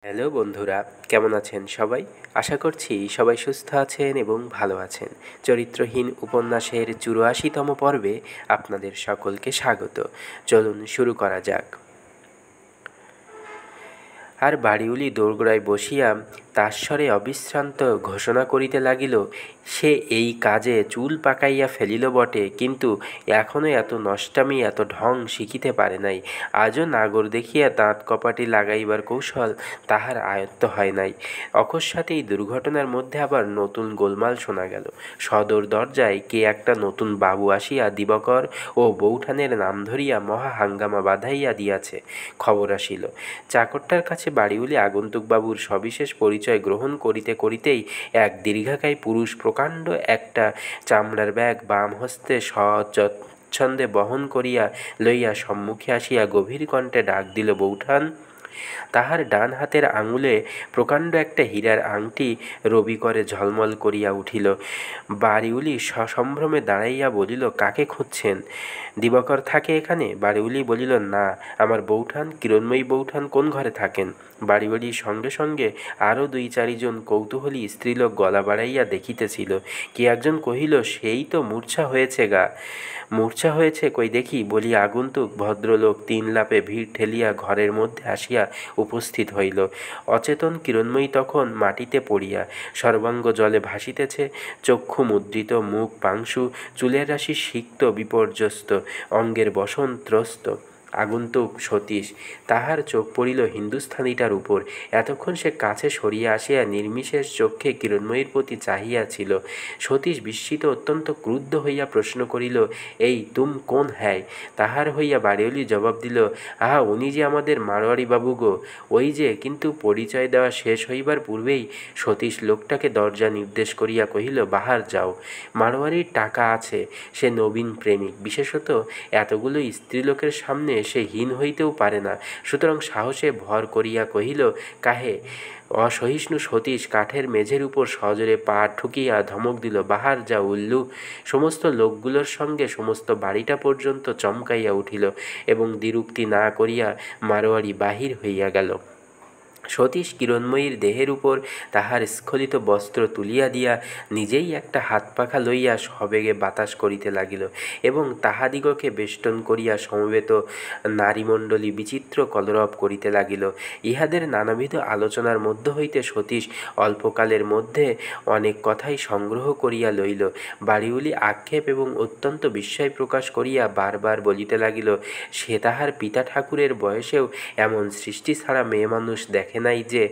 Hello বন্ধুরা, কেমন আছেন সবাই? আশা করছি সবাই সুস্থ আছেন এবং ভালো আছেন। চরিত্রহীন উপন্যাসের ৮৪তম পর্বে আপনাদের সকলকে স্বাগত। চলুন শুরু করা যাক। আর বাড়িউলি দোরগোড়ায় বসিয়া তাস্বরে অবিশ্রান্ত ঘোষণা করিতে লাগিল, সে এই কাজে চুল পাকাইয়া ফেলিল বটে, কিন্তু এখনও এত নষ্টামি এত ঢং শিখিতে পারে নাই। আজও নাগর দেখিয়া দাঁত কপাটি লাগাইবার কৌশল তাহার আয়ত্ত হয় নাই। অকস্মাৎ এই দুর্ঘটনার মধ্যে আবার নতুন গোলমাল শোনা গেল। সদর দরজায় কে একটা নতুন বাবু আসিয়া দিবাকর ও বৌঠানের নাম ধরিয়া মহা হাঙ্গামা বাঁধাইয়া দিয়াছে। খবর আসিল, চাকরটার কাছে বাড়িউলি আগন্তুকবাবুর সবিশেষ পরিচয় গ্রহণ করিতে করিতেই এক দীর্ঘাকায় পুরুষ প্রকাণ্ড একটা চামড়ার ব্যাগ বাম হস্তে স্বচ্ছন্দে বহন করিয়া লইয়া সম্মুখে আসিয়া গভীর কণ্ঠে ডাক দিল, বৌঠান। তাহার ডান হাতের আঙুলে প্রকাণ্ড একটা হীরার আংটি রবি করে ঝলমল করিয়া উঠিল। বাড়িউলি সসম্ভ্রমে দাঁড়াইয়া বলিল, কাকে খুঁজছেন? দিবাকর থাকে এখানে? বাড়িউলি বলিল, না, আমার বৌঠান, কিরণময়ী বৌঠান কোন ঘরে থাকেন? বাড়িওয়ালির সঙ্গে সঙ্গে আরও ২-৪ জন কৌতূহলী স্ত্রীলোক গলা বাড়াইয়া দেখিতেছিল। কে একজন কহিল, সেই তো মূর্ছা হয়েছে গা। মূর্ছা হয়েছে কই দেখি বলিয়া আগন্তুক ভদ্রলোক ৩ লাফে ভিড় ঠেলিয়া ঘরের মধ্যে আসিয়া উপস্থিত হইল। অচেতন কিরণময়ী তখন মাটিতে পড়িয়া সর্বাঙ্গ জলে ভাসিতেছে, চক্ষু মুদ্রিত, মুখ পাংশু, চুলের রাশি সিক্ত বিপর্যস্ত, অঙ্গের বসন ত্রস্ত। আগন্তুক সতীশ। তাহার চোখ পড়িল হিন্দুস্থানিটার উপর। এতক্ষণ সে কাছে সরিয়া আসিয়া নির্বিশেষ চক্ষে কিরণময়ীর প্রতি চাহিয়াছিল। সতীশ বিস্মিত অত্যন্ত ক্রুদ্ধ হইয়া প্রশ্ন করিল, এই তুম কোন হ্যায়? তাহার হইয়া বাড়িওয়ালি জবাব দিল, আহা, উনি যে আমাদের মারোয়ারি বাবু গো, ওই যে। কিন্তু পরিচয় দেওয়া শেষ হইবার পূর্বেই সতীশ লোকটাকে দরজা নির্দেশ করিয়া কহিল, বাহার যাও। মারোয়ারির টাকা আছে, সে নবীন প্রেমিক, বিশেষত এতগুলো স্ত্রীলোকের সামনে সে হীন হইতেও পারে না। সুতরাং সাহসে ভর করিয়া কহিল, কাহে? অসহিষ্ণু সতীশ কাঠের মেঝের উপর সজোরে পা ঠুকিয়া ধমক দিল, বাহার যা উল্লু। সমস্ত লোকগুলোর সঙ্গে সমস্ত বাড়িটা পর্যন্ত চমকাইয়া উঠিল এবং দ্বিরুক্তি না করিয়া মারোয়ারি বাহির হইয়া গেল। সতীশ কিরণময়ীর দেহের উপর তাহার স্খলিত বস্ত্র তুলিয়া দিয়া নিজেই একটা হাত পাখা লইয়া সবেগে বাতাস করিতে লাগিল এবং তাহাদিগকে বেষ্টন করিয়া সমবেত নারীমণ্ডলী বিচিত্র কলরব করিতে লাগিল। ইহাদের নানাবিধ আলোচনার মধ্য হইতে সতীশ অল্পকালের মধ্যে অনেক কথাই সংগ্রহ করিয়া লইল। বাড়িউলি আক্ষেপ এবং অত্যন্ত বিস্ময় প্রকাশ করিয়া বারবার বলিতে লাগিল, সে তাহার পিতা ঠাকুরের বয়সেও এমন সৃষ্টি ছাড়া মেয়ে মানুষ দেখে নাই যে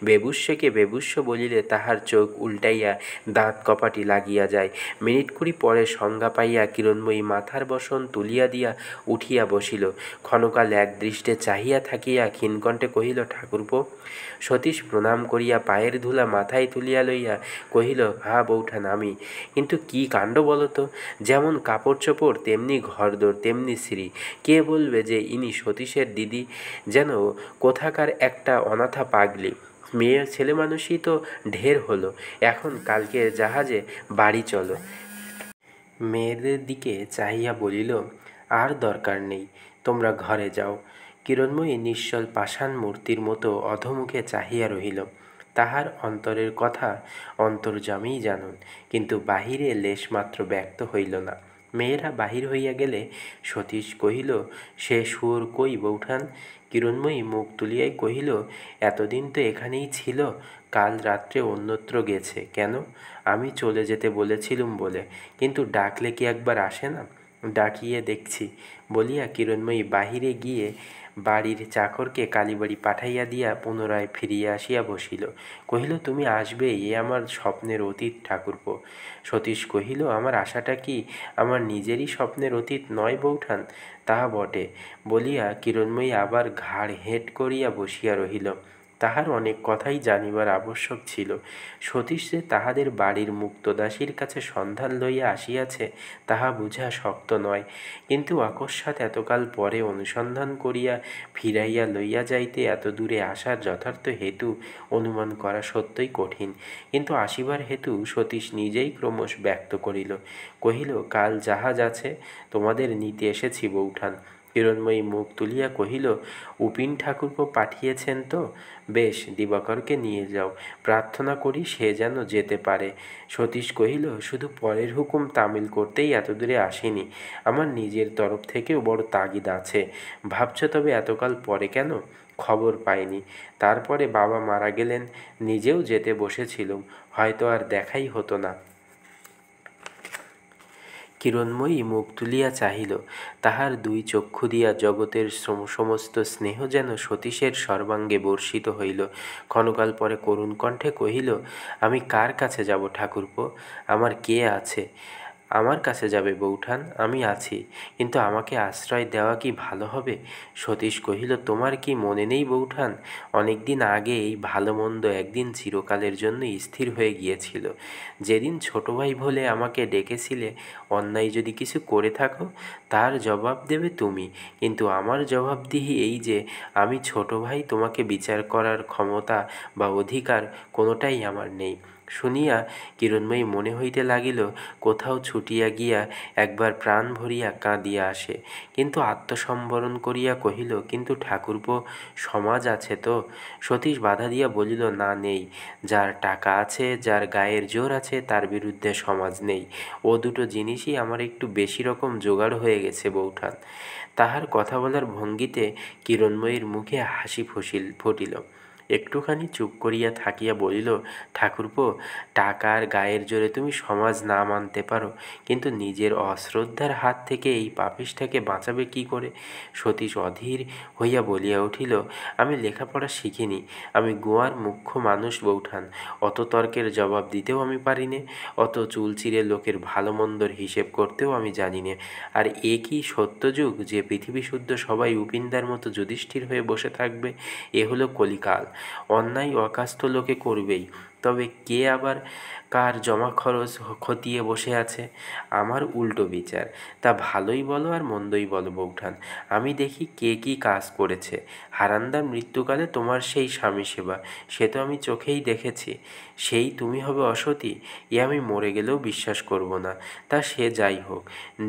বেবুষ্যকে বেবুষ্য বলিলে তাহার চোখ উল্টাইয়া দাঁত কপাটি লাগিয়া যায়। মিনিট ২০ পরে সংজ্ঞা পাইয়া কিরণময়ী মাথার বসন তুলিয়া দিয়া উঠিয়া বসিল। ক্ষণকাল এক দৃষ্টে চাহিয়া থাকিয়া ক্ষীণকণ্ঠে কহিল, ঠাকুরপো। সতীশ প্রণাম করিয়া পায়ের ধুলা মাথায় তুলিয়া লইয়া কহিল, হা বৌঠান, আমি। কিন্তু কি কাণ্ড বলো তো! যেমন কাপড় চোপড় তেমনি ঘরদোর তেমনি শ্রী। কে বলবে যে ইনি সতীশের দিদি? যেন কোথাকার একটা অনাথা পাগলি। মেয়ে ছেলে মানুষই তো ঢের হলো, এখন কালকে জাহাজে বাড়ি চলো। মেয়েদের দিকে চাহিয়া বলিল, আর দরকার নেই, তোমরা ঘরে যাও। কিরণময়ী নিশ্চল পাষাণ মূর্তির মতো অধোমুখে চাহিয়া রহিল। তাহার অন্তরের কথা অন্তর্যামীই জানুন, কিন্তু বাহিরে লেশমাত্র ব্যক্ত হইল না। মেয়েরা বাহির হইয়া গেলে সতীশ কহিল, সে শুয়োর কই বৌঠান? কিরণময়ী মুখ তুলিয়াই কহিল, এতদিন তো এখানেই ছিল, কাল রাত্রে অন্যত্র গেছে। কেন? আমি চলে যেতে বলেছিলুম বলে। কিন্তু ডাকলে কি একবার আসে না? ডাকিয়ে দেখছি বলিয়া কিরণময়ী বাহিরে গিয়ে বাড়ির চাকরকে কালীবাড়ি পাঠাইয়া দিয়া পুনরায় ফিরিয়া আসিয়া বসিল। কহিল, তুমি আসবে এ আমার স্বপ্নের অতীত ঠাকুরপো। সতীশ কহিল, আমার আশাটা কি আমার নিজেরই স্বপ্নের অতীত নয় বৌঠান? তাহা বটে বলিয়া কিরণময়ী আবার ঘাড় হেঁট করিয়া বসিয়া রহিল। তাহার অনেক কথাই জানিবার আবশ্যক ছিল। সতীশ যে তাহাদের বাড়ির মুক্তদাসীর কাছে সন্ধান লইয়া আসিয়াছে তাহা বুঝা শক্ত নয়, কিন্তু অকস্মাৎ এতকাল পরে অনুসন্ধান করিয়া ফিরাইয়া লইয়া যাইতে এত দূরে আসার যথার্থ হেতু অনুমান করা সত্যই কঠিন। কিন্তু আসিবার হেতু সতীশ নিজেই ক্রমশ ব্যক্ত করিল। কহিল, কাল জাহাজ আছে, তোমাদের নিতে এসেছি বৌঠান। হিরণময়ী মুখ তুলিয়া কহিল, উপিন ঠাকুরপো পাঠিয়েছেন তো? বেশ, দিবাকরকে নিয়ে যাও, প্রার্থনা করি সে যেন যেতে পারে। সতীশ কহিল, শুধু পরের হুকুম তামিল করতেই এতদূরে আসিনি, আমার নিজের তরফ থেকেও বড় তাগিদ আছে। ভাবছ তবে এতকাল পরে কেন? খবর পাইনি, তারপরে বাবা মারা গেলেন, নিজেও যেতে বসেছিলুম, হয়তো আর দেখাই হতো না। কিরণময়ী মুখ তুলিয়া চাহিল, তাহার দুই চক্ষু দিয়া জগতের সমস্ত স্নেহ যেন সতীশের সর্বাঙ্গে বর্ষিত হইল। ক্ষণকাল পরে করুণ কণ্ঠে কহিল, আমি কার কাছে যাব ঠাকুরপো? আমার কে আছে? আমার কাছে যাবে বৌঠান, আমি আছি, কিন্তু আমাকে আশ্রয় দেওয়া কি ভালো হবে? সতীশ কহিল, তোমার কি মনে নেই বৌঠান, অনেক দিন আগে এই ভালো মন্দ একদিন চিরকালের জন্য স্থির হয়ে গিয়েছিল। যেদিন ছোট ভাই বলে আমাকে ডেকেছিলে, অন্যায় যদি কিছু করে থাকো তার জবাব দেবে তুমি, কিন্তু আমার জবাবদিহি এই যে আমি ছোট ভাই, তোমাকে বিচার করার ক্ষমতা বা অধিকার কোনোটাই আমার নেই। শুনিয়া কিরণময়ী মনে হইতে লাগিল কোথাও ছুটিয়া গিয়া একবার প্রাণ ভরিয়া কাঁদিয়া আসে, কিন্তু আত্মসম্বরণ করিয়া কহিল, কিন্তু ঠাকুরপো, সমাজ আছে তো? সতীশ বাধা দিয়া বলিল, না, নেই। যার টাকা আছে, যার গায়ের জোর আছে, তার বিরুদ্ধে সমাজ নেই। ও দুটো জিনিসই আমার একটু বেশি রকম জোগাড় হয়ে গেছে বৌঠান। তাহার কথা বলার ভঙ্গিতে কিরণময়ীর মুখে হাসি ফুটিল। একটুখানি চুপ করিয়া থাকিয়া বলিল, ঠাকুরপো, টাকার গায়ের জোরে তুমি সমাজ না মানতে পারো, কিন্তু নিজের অশ্রদ্ধার হাত থেকে এই পাপিষ্ঠাকে বাঁচাবে কি করে? সতীশ অধীর হইয়া বলিয়া উঠিল, আমি লেখাপড়া শিখিনি, আমি গোয়ার মুখ্য মানুষ বৌঠান, অত তর্কের জবাব দিতেও আমি পারি নে, অত চুল চিরে লোকের ভালো মন্দর হিসেব করতেও আমি জানি নে। আর এ কি সত্যযুগ যে পৃথিবী শুদ্ধ সবাই উপিনদার মতো যুধিষ্ঠির হয়ে বসে থাকবে? এ হলো কলিকাল, অন্যায় অকাস্ত লোকে করবেই, তবে কে আবার কার জমা খরচ খতিয়ে বসে আছে? আমার উল্টো বিচার, তা ভালোই বলো আর মন্দই বলো বৌঠান, আমি দেখি কে কি কাজ করেছে। হারান্দার মৃত্যুকালে তোমার সেই স্বামী সেবা, সে তো আমি চোখেই দেখেছি। সেই তুমি হবে অসতী, এ আমি মরে গেলেও বিশ্বাস করব না। তা সে যাই হোক,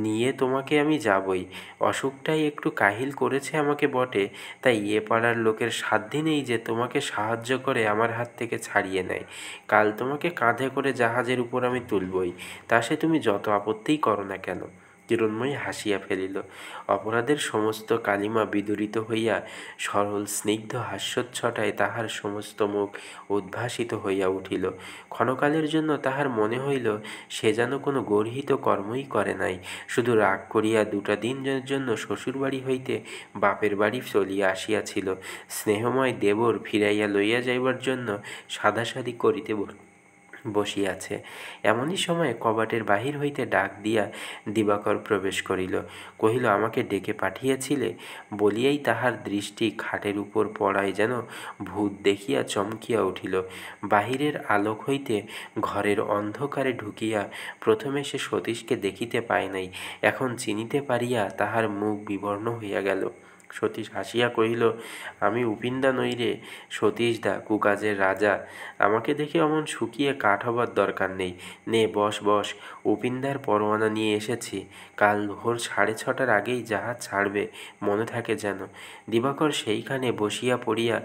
নিয়ে তোমাকে আমি যাবই। অসুখটাই একটু কাহিল করেছে আমাকে বটে, তাই এ পাড়ার লোকের সাধ্য নেই যে তোমাকে সাহায্য করে আমার হাত থেকে ছাড়িয়ে নেয়। কাল তোমাকে কাঁধে করে জাহাজের উপর আমি তুলবই, তা সে তুমি যত আপত্তিই করো না কেন। কিরণময়ী হাসিয়া ফেলিল। অপরাধের সমস্ত কালিমা বিদূরিত হইয়া সরল স্নিগ্ধ হাস্যোচ্ছটায় তাহার সমস্ত মুখ উদ্ভাসিত হইয়া উঠিল। ক্ষণকালের জন্য তাহার মনে হইল সে যেন কোনো গর্হিত কর্মই করে নাই, শুধু রাগ করিয়া দুটা দিনের জন্য শ্বশুরবাড়ি হইতে বাপের বাড়ি চলিয়া আসিয়াছিল, স্নেহময় দেবর ফিরাইয়া লইয়া যাইবার জন্য সাধাসাধি করিতে বসিয়াছে। এমনই সময়ে কবাটের বাহির হইতে ডাক দিয়া দিবাকর প্রবেশ করিল। কহিল, আমাকে ডেকে পাঠিয়েছিলে? বলিয়াই তাহার দৃষ্টি খাটের উপর পড়ায় যেন ভূত দেখিয়া চমকিয়া উঠিল। বাহিরের আলোক হইতে ঘরের অন্ধকারে ঢুকিয়া প্রথমে সে সতীশকে দেখিতে পায় নাই, এখন চিনিতে পারিয়া তাহার মুখ বিবর্ণ হইয়া গেল। সতীশ হাসিয়া কহিল, আমি উপিনদা নই রে সতীশদা, কুকাজের রাজা। আমাকে দেখে অমন শুকিয়ে কাঠ হবার দরকার নেই। নে বস বস, উপিনদার পরোয়ানা নিয়ে এসেছি, কাল ভোর 6:30টার আগেই জাহাজ ছাড়বে, মনে থাকে যেন। দিবাকর সেইখানে বসিয়া পড়িয়া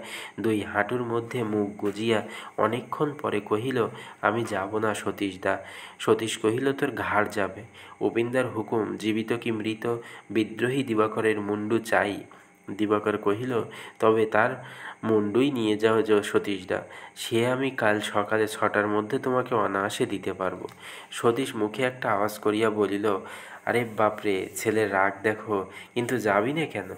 দুই হাঁটুর মধ্যে মুখ গুজিয়া অনেকক্ষণ পরে কহিল, আমি যাব না সতীশদা। সতীশ কহিল, তোর ঘাড় যাবে। উপিনদার হুকুম, জীবিত কি মৃত, বিদ্রোহী দিবাকরের মুন্ডু চাই। দিবাকর কহিল, তবে তার মুন্ডুই নিয়ে যাও সতীশদা, সে আমি কাল সকালে 6টার মধ্যে তোমাকে অনায়াসে দিতে পারবো। সতীশ মুখে একটা আওয়াজ করিয়া বলিল, আরে বাপরে, ছেলের রাগ দেখো, কিন্তু যাবি না কেন?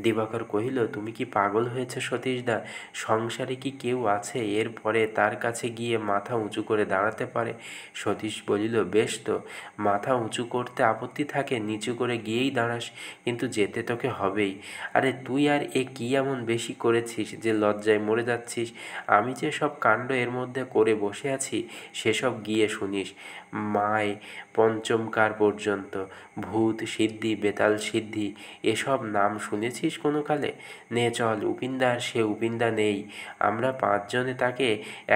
দিবাকর কহিল, তুমি কি পাগল হয়েছে সতীশদা? সংসারে কি কেউ আছে এর পরে তার কাছে গিয়ে মাথা উঁচু করে দাঁড়াতে পারে? সতীশ বলিল, বেশ তো, মাথা উঁচু করতে আপত্তি থাকে নিচু করে গিয়েই দাঁড়াস, কিন্তু যেতে তোকে হবেই। আরে তুই আর এ কী এমন বেশি করেছিস যে লজ্জায় মরে যাচ্ছিস? আমি যে সব কাণ্ড এর মধ্যে করে বসে আছি সেসব গিয়ে শুনিস। মায় পঞ্চমকার পর্যন্ত, ভূত সিদ্ধি, বেতাল সিদ্ধি, এসব নাম শুনেছিস কোনো কালে? নে চল, উপিনদার সে উপিনদা নেই, আমরা 5 জনে তাকে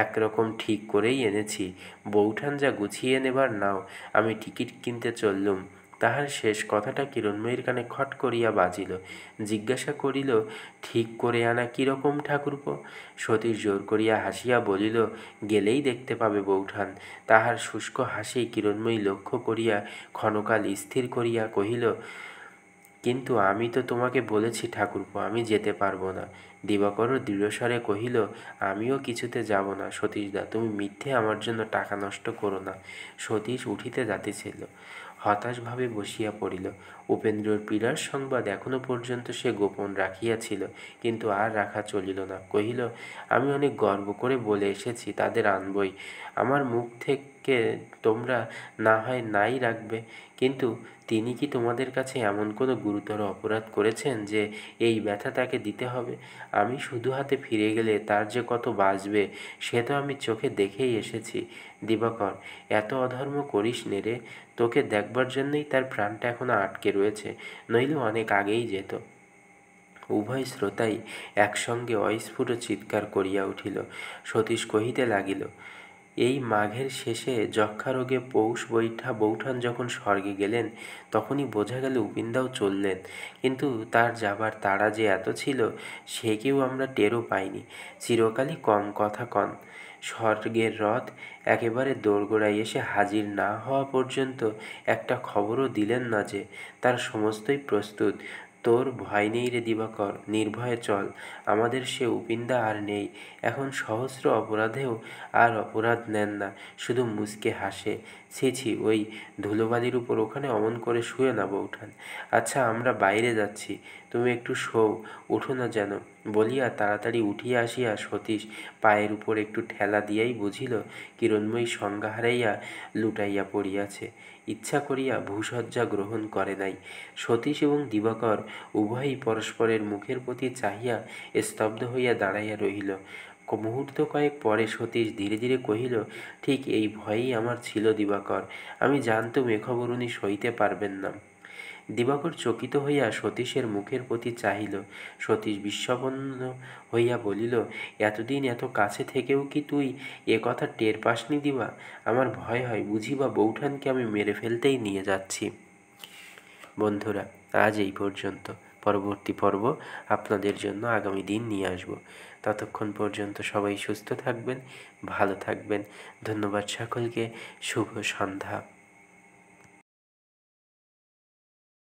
একরকম ঠিক করেই এনেছি। বৌঠান যা গুছিয়ে নেবার নাও, আমি টিকিট কিনতে চললুম। তাহার শেষ কথাটা কিরণময়ীর কানে খট করিয়া বাজিল। জিজ্ঞাসা করিল, ঠিক করে আনা কীরকম ঠাকুরপো? সতীশ জোর করিয়া হাসিয়া বলিল, গেলেই দেখতে পাবে বৌঠান। তাহার শুষ্ক হাসি কিরণময়ী লক্ষ্য করিয়া ক্ষণকাল স্থির করিয়া কহিল, কিন্তু আমি তো তোমাকে বলেছি ঠাকুরপো, আমি যেতে পারবো না। দিবাকরও দৃঢ়স্বরে কহিল, আমিও কিছুতে যাব না সতীশদা, তুমি মিথ্যে আমার জন্য টাকা নষ্ট করো না। সতীশ উঠিতে যাইতেছিল, হতাশভাবে বসিয়া পড়িল। উপেন্দ্রর পীড়ার সংবাদ এখনো পর্যন্ত সে গোপন রাখিয়াছিল, কিন্তু আর রাখা চলিল না। কহিল, আমি অনেক গর্ব করে বলে এসেছি তাদের আনবই। আমার মুখ থেকে তোমরা না হয় নাই রাখবে, কিন্তু তিনি কি তোমাদের কাছে এমন কোনো গুরুতর অপরাধ করেছেন যে এই ব্যথা তাকে দিতে হবে? আমি শুধু হাতে ফিরে গেলে তার যে কত বাঁচবে সে তো আমি চোখে দেখেই এসেছি। দিবাকর, এত অধর্ম করিস নে রে, তোকে দেখবার জন্যই তার প্রাণটা এখনো আটকে রয়েছে, নইলে অনেক আগেই যেত। উভয় শ্রোতাই একসঙ্গে অস্ফুট চিৎকার করিয়া উঠিল। সতীশ কহিতে লাগিল, এই মাঘের শেষে যক্ষারোগে পৌষ বৌঠান যখন স্বর্গে গেলেন তখনই বোঝা গেল উপিনদাও চললেন, কিন্তু তার যাবার তাড়া যে এত ছিল সে কেউ আমরা টেরও পাইনি। চিরকালই কম কথা কন। স্বর্গের রথ একেবারে দোরগোড়ায় এসে হাজির না হওয়া পর্যন্ত একটা খবরও দিলেন না যে তার সমস্তই প্রস্তুত। তোর ভয় নেই রে দিবাকর, নির্ভয়ে চল। আমাদের সে উপিনদা আর নেই, এখন সহস্র অপরাধেও আর অপরাধ নেন না, শুধু মুচকে হাসে। ছি ছি, ওই ধুলোবালির উপর ওখানে অমন করে শুয়ে না বৌঠান। আচ্ছা, আমরা বাইরে যাচ্ছি, তুমি একটু শোও, উঠো না যেন। বলিয়া তাড়াতাড়ি উঠিয়া আসিয়া সতীশ পায়ের উপর একটু ঠেলা দিয়াই বুঝিল কিরণময়ী সংজ্ঞা হারাইয়া লুটাইয়া পড়িয়াছে, ইচ্ছা করিয়া ভূসজ্জা গ্রহণ করে নাই। সতীশ এবং দিবাকর উভয়ই পরস্পরের মুখের প্রতি চাহিয়া স্তব্ধ হইয়া দাঁড়াইয়া রহিল। মুহূর্ত কয়েক পরে সতীশ ধীরে ধীরে কহিল, ঠিক এই ভয়েই আমার ছিল দিবাকর, আমি জানতুম এ খবর উনি সইতে পারবেন না। দিবাকর চকিত হইয়া সতীশের মুখের প্রতি চাহিল। সতীশ বিস্মন্ন হইয়া বলিল, এতদিন এত কাছে থেকেও কি তুই এ কথা টের পাসনি দিবা? আমার ভয় হয় বুঝি বা বৌঠানকে আমি মেরে ফেলতেই নিয়ে যাচ্ছি। বন্ধুরা, আজ এই পর্যন্ত। পরবর্তী পর্ব আপনাদের জন্য আগামী দিন নিয়ে আসব। ততক্ষণ পর্যন্ত সবাই সুস্থ থাকবেন, ভালো থাকবেন। ধন্যবাদ সকলকে। শুভ সন্ধ্যা।